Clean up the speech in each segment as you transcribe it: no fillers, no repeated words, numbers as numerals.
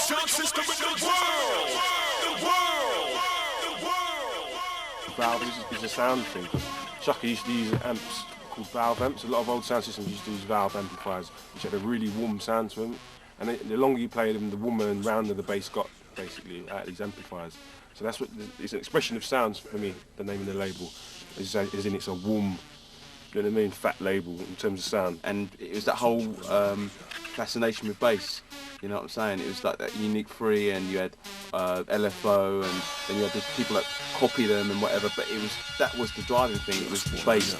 sound system in the world. The world. The world. Valve is a sound thing. Shaka used to use amps called valve amps. A lot of old sound systems used to use valve amplifiers, which had a really warm sound to them. And the longer you played them, the warmer and rounder the bass got, basically, out of these amplifiers. So that's what it's an expression of sounds for me. The name of the label is in it's a warm, you know what I mean, fat label in terms of sound. And it was that whole fascination with bass. You know what I'm saying? It was like that unique free, and you had LFO, and then you had the people that copy them and whatever. But that was the driving thing. It was the bass.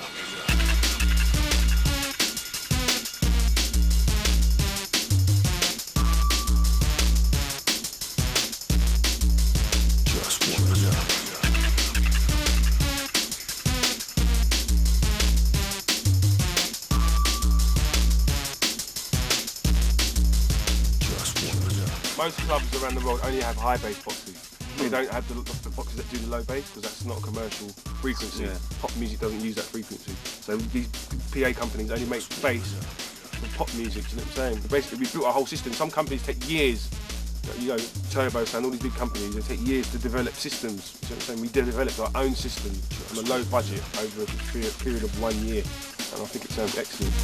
Most clubs around the world only have high bass boxes. They don't have the boxes that do the low bass because that's not a commercial frequency. Yeah. Pop music doesn't use that frequency. So these PA companies only make bass for pop music, you know what I'm saying? Basically, we built our whole system. Some companies take years, you know, Turbo Sound, all these big companies, they take years to develop systems. You know what I'm saying? We developed our own system on a low budget over a period of 1 year, and I think it sounds excellent.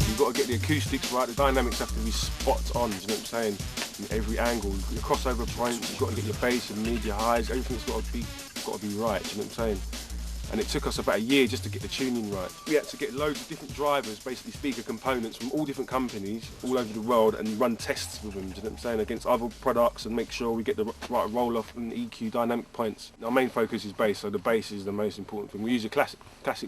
You've got to get the acoustics right, the dynamics have to be spot on, you know what I'm saying? In every angle, your crossover points, you've got to get your bass, your mid, your highs, everything's got to be right, you know what I'm saying? And it took us about a year just to get the tuning right. We had to get loads of different drivers, basically speaker components from all different companies all over the world and run tests with them, you know what I'm saying, against other products and make sure we get the right roll-off and EQ dynamic points. Our main focus is bass, so the bass is the most important thing. We use a classic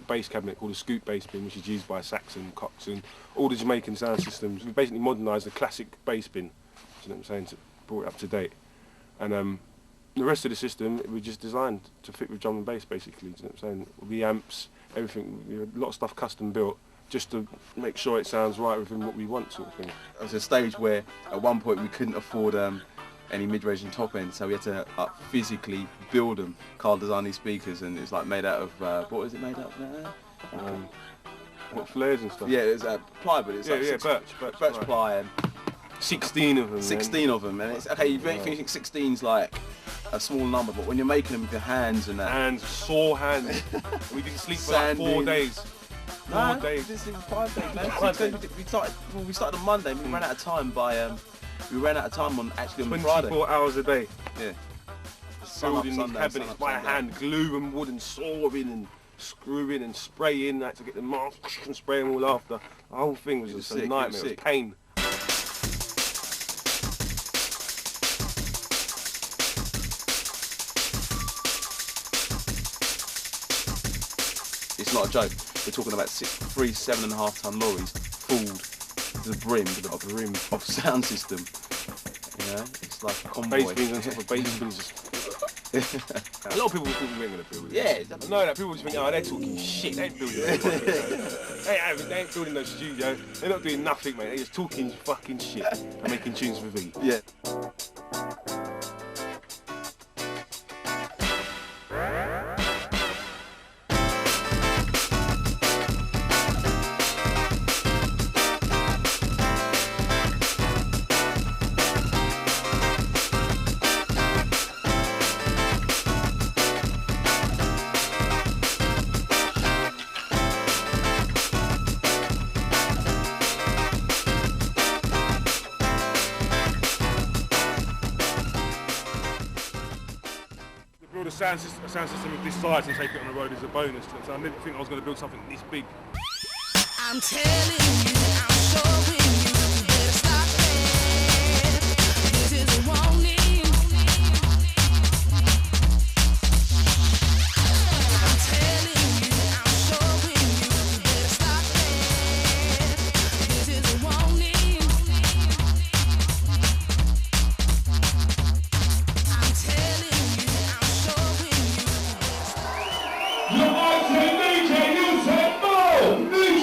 bass cabinet called a scoop bass bin, which is used by Saxon, Cox and all the Jamaican sound systems. We basically modernised the classic bass bin, you know what I'm saying, to brought it up to date. And the rest of the system we just designed to fit with drum and bass, basically, you know what I'm saying? All the amps, everything, you know, a lot of stuff custom built, just to make sure it sounds right within what we want, sort of thing. There was a stage where at one point we couldn't afford any mid-range and top end, so we had to physically build them. Carl designed these speakers, and it's like made out of, what was it made out of? What, flares and stuff? Yeah, it's plywood. It's birch ply. And 16 of them. 16 of them, and it's okay. You think 16's like a small number, but when you're making them with your hands and that. Hands, sore hands. We didn't sleep for like 4 days. 4 days. We didn't sleep for 5 days, man. 5 days. We started on Monday. We ran out of time on Friday. 24 hours a day. Yeah. Building these cabinets by hand, glue and wood and sawing and screwing and spraying, that to get the mask and spray them all after. The whole thing was just a nightmare. It was pain. It's not a joke. We're talking about 3 7.5 ton lorries filled to the brim of sound system. You know, it's like a convoy. Bass beans on top of bass beans. A lot of people think we ain't gonna build it. Yeah. I know that people just think, oh, they're talking shit. They ain't building no they ain't building no studio. They're not doing nothing, mate. They're just talking fucking shit and making tunes for V. Yeah. A sound system of this size and take it on the road is a bonus. So I didn't think I was going to build something this big. I'm telling you, I'm showing you, you better stop it. This is a warning. I'm telling you, I'm showing you, you better stop it. This is a warning. I'm telling you. DJ, you said no! DJ!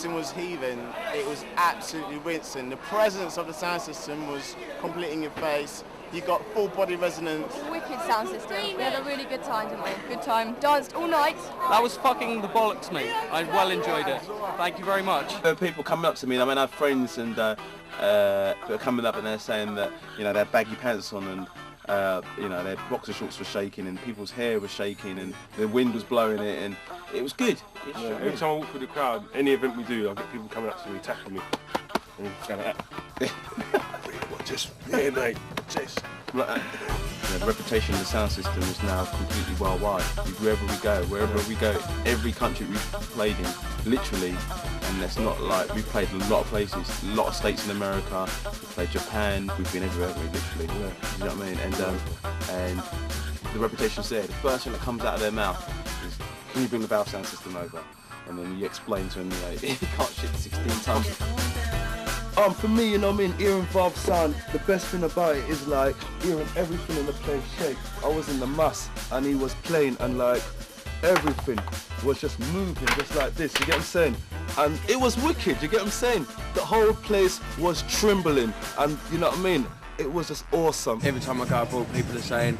scene was heaving. It was absolutely wincing. The presence of the sound system was completely in your face. You got full body resonance. Wicked sound system. We had a really good time, didn't we? Good time. Danced all night. That was fucking the bollocks, mate. I well enjoyed it. Thank you very much. There are people coming up to me, I mean, I have friends and that are coming up and they're saying that, you know, they had baggy pants on and, you know, their boxer shorts were shaking and people's hair was shaking and the wind was blowing it and it was good. Yeah, every time I walk through the crowd, any event we do, I get people coming up to me, tackling me. And going like that. Just, yeah, mate, just. The reputation of the sound system is now completely worldwide. Wherever we go, every country we've played in, literally, and it's not like we've played a lot of places, a lot of states in America, we've played Japan, we've been everywhere, literally. Yeah. You know what I mean? And the reputation's there. The first thing that comes out of their mouth is, can you bring the valve sound system over? And then you explain to them, you know, you can't shit 16 times. For me, you know what I mean, hearing valve sound, the best thing about it is like hearing everything in the place shake. I was in the mass and he was playing and like everything was just moving just like this, you get what I'm saying? And it was wicked, you get what I'm saying? The whole place was trembling and you know what I mean? It was just awesome. Every time I go abroad, people are saying,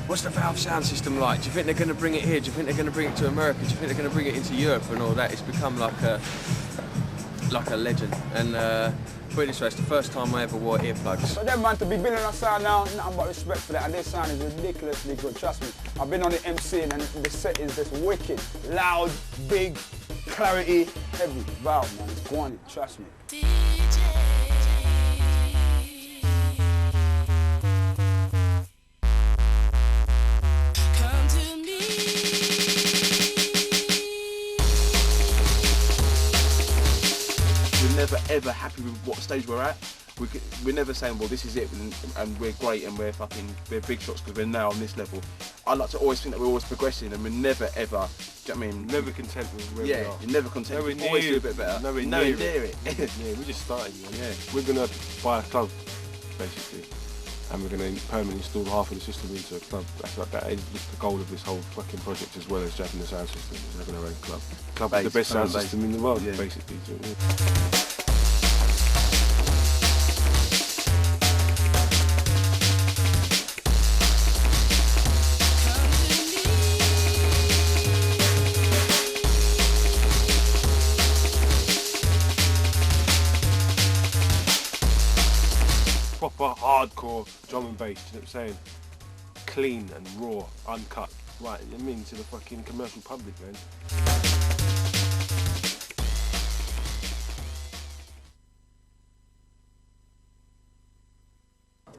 what's the valve sound system like? Do you think they're going to bring it here? Do you think they're going to bring it to America? Do you think they're going to bring it into Europe and all that? It's become like a legend. And put it this way, it's the first time I ever wore earplugs. For them man to be building a sound now, nothing but respect for that, and this sound is ridiculously good, trust me. I've been on the MC and the set is just wicked. Loud, big, clarity, heavy. Valve man, it's going, trust me. Never ever happy with what stage we're at. We're never saying, well, this is it and we're great and we're big shots because we're now on this level. I like to always think that we're always progressing and we're never ever, do you know what I mean? Never content with where we are. Yeah, you're never content. We always do a bit better. Nowhere near it. Yeah, we just started. Yeah, we're gonna buy a club basically, and we're gonna permanently install half of the system into a club. That is the goal of this whole fucking project, as well as jacking the sound system. Is having our own club. Club with the best sound system in the world, basically. Proper hardcore drum and bass, you know what I'm saying? Clean and raw, uncut. Right, I mean, to the fucking commercial public, man.